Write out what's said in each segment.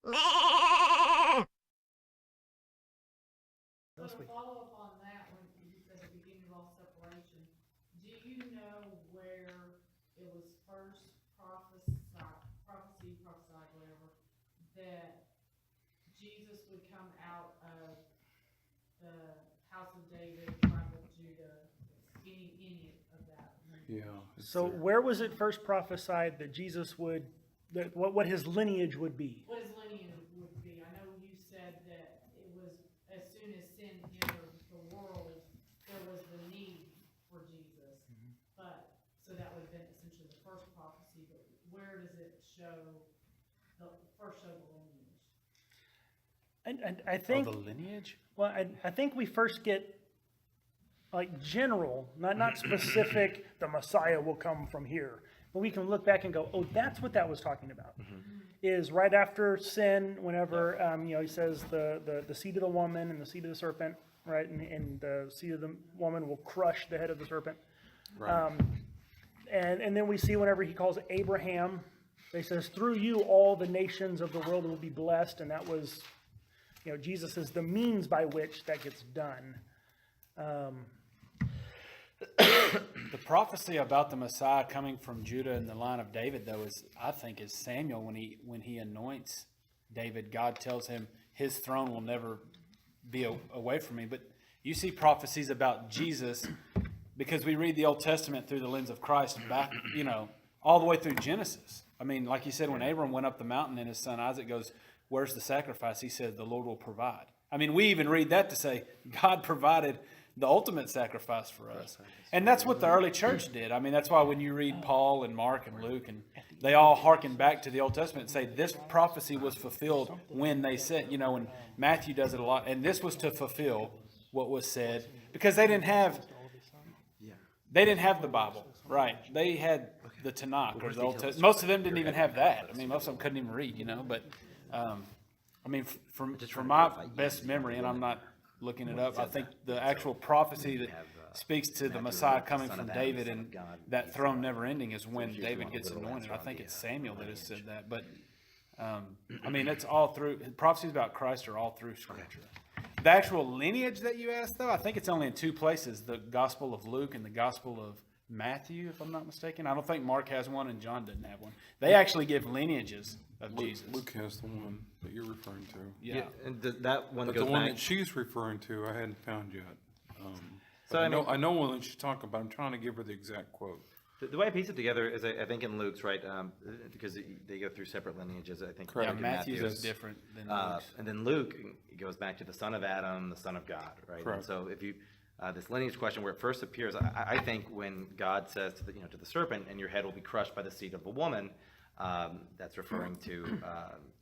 So to follow up on that, when you said the beginning of all separation, do you know where it was first prophesied, whatever, that Jesus would come out of the house of David, tribe of Judah, any of that? Yeah. So where was it first prophesied that Jesus would, what his lineage would be? What his lineage would be? I know you said that it was as soon as sin entered the world, there was the need for Jesus. But, so that would have been essentially the first prophecy, but where does it show, first show the lineage? And I think, the lineage? well, I think we first get like general, not specific, the Messiah will come from here. But we can look back and go, oh, that's what that was talking about. Is right after sin, whenever, he says the seed of the woman and the seed of the serpent, right? And the seed of the woman will crush the head of the serpent. Right. And then we see whenever he calls Abraham, he says, through you all the nations of the world will be blessed. And that was, Jesus is the means by which that gets done. The prophecy about the Messiah coming from Judah and the line of David, though, is Samuel when he anoints David. God tells him his throne will never be away from me. But you see prophecies about Jesus because we read the Old Testament through the lens of Christ back, all the way through Genesis. I mean, like you said, when Abram went up the mountain and his son Isaac goes, "Where's the sacrifice?" He said, "The Lord will provide." I mean, we even read that to say God provided the ultimate sacrifice for us. And that's what the early church did. I mean, that's why when you read Paul and Mark and Luke, and they all hearken back to the Old Testament and say this prophecy was fulfilled when they said, and Matthew does it a lot. And this was to fulfill what was said because they didn't have the Bible, right? They had the Tanakh or the Old Testament. Most of them didn't even have that. I mean, most of them couldn't even read, but from my best memory, and I'm not looking it up, I think the actual prophecy that speaks to the Messiah coming from David and that throne never ending is when David gets anointed. I think it's Samuel that has said that. But, it's all through, prophecies about Christ are all through Scripture. The actual lineage that you asked, though, I think it's only in two places, the Gospel of Luke and the Gospel of Matthew, if I'm not mistaken. I don't think Mark has one and John doesn't have one. They actually give lineages of Jesus. Luke has the one that you're referring to. Yeah. And that one But goes the one back. that she's referring to, I hadn't found yet. So I know one that she's talking about. I'm trying to give her the exact quote. The way I piece it together is, I think in Luke's, right, because they go through separate lineages, I think. Correct. Yeah, Luke and Matthew's Matthew's. is different than Luke's. And then Luke goes back to the son of Adam, the son of God, right? Correct. And so if you, this lineage question where it first appears, I think when God says to the serpent, and your head will be crushed by the seed of a woman, that's referring to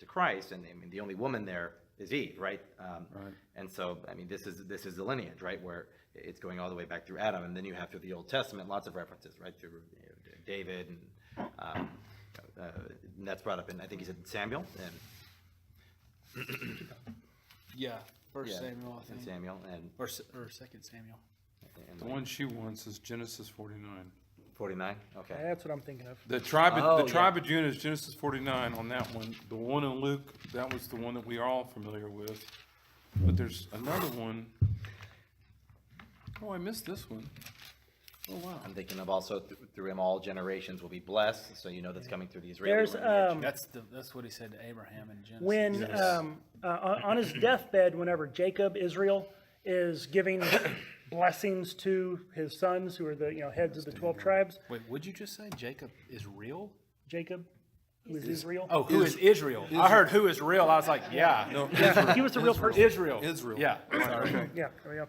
Christ, and I mean the only woman there is Eve, right? Right. And so this is the lineage, right, where it's going all the way back through Adam, and then you have through the Old Testament lots of references, right, through David, and that's brought up in, I think he said Samuel, and Yeah, First Samuel, I and think. Samuel, and Or Second Samuel. The one she wants is Genesis 49. 49. Okay. That's what I'm thinking of. The tribe Oh, of Judah is Genesis 49 on that one. The one in Luke, that was the one that we are all familiar with. But there's another one. Oh, I missed this one. Oh, wow. I'm thinking of also through him all generations will be blessed. So that's coming through the Israeli There's lineage. That's what he said to Abraham in Genesis. when on his deathbed, whenever Israel is giving blessings to his sons, who are the heads of the 12 tribes. Wait, would you just say Jacob is real? Jacob, who is Israel. Oh, who is Israel? I heard who is real. I was like, yeah. No, Yeah, he was a real person. Israel. Israel. Yeah. Sorry. Yeah, there we go.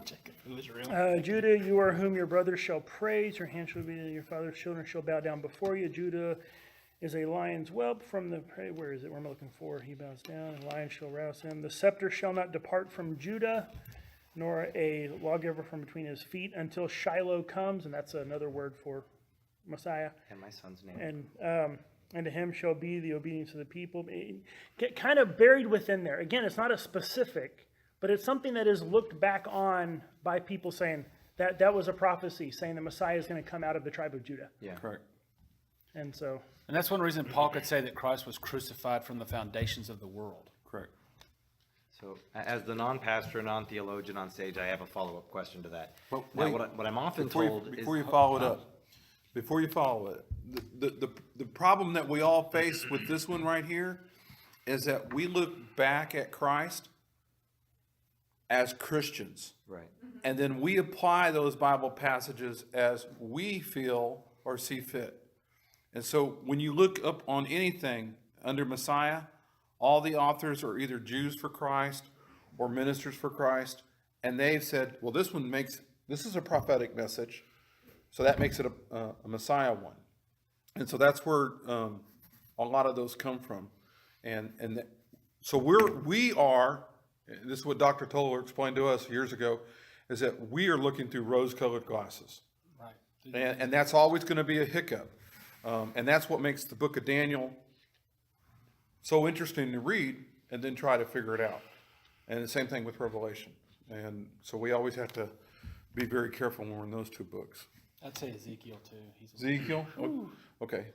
Jacob, who is real? Judah, you are whom your brothers shall praise. Your hand shall be, your father's children shall bow down before you. Judah is a lion's whelp from the prey. Where is it? Where am I looking for? He bows down, and lion shall rouse him. The scepter shall not depart from Judah, nor a lawgiver from between his feet until Shiloh comes, and that's another word for Messiah. And my son's name. And to him shall be the obedience of the people. Get kind of buried within there. Again, it's not a specific, but it's something that is looked back on by people saying that was a prophecy, saying the Messiah is going to come out of the tribe of Judah. Yeah. Correct. And so And that's one reason Paul could say that Christ was crucified from the foundations of the world. Correct. So as the non-pastor, non-theologian on stage, I have a follow-up question to that. But Now, wait, what I'm often Before you, told is. before you follow it up, the problem that we all face with this one right here is that we look back at Christ as Christians. Right. And then we apply those Bible passages as we feel or see fit. And so when you look up on anything under Messiah, all the authors are either Jews for Christ or ministers for Christ. And they've said, well, this is a prophetic message. So that makes it a Messiah one. And so that's where a lot of those come from. So we are, this is what Dr. Toller explained to us years ago, is that we are looking through rose-colored glasses. Right. And that's always going to be a hiccup. And that's what makes the book of Daniel so interesting to read and then try to figure it out. And the same thing with Revelation. And so we always have to be very careful when we're in those two books. I'd say Ezekiel too. Ezekiel? Okay.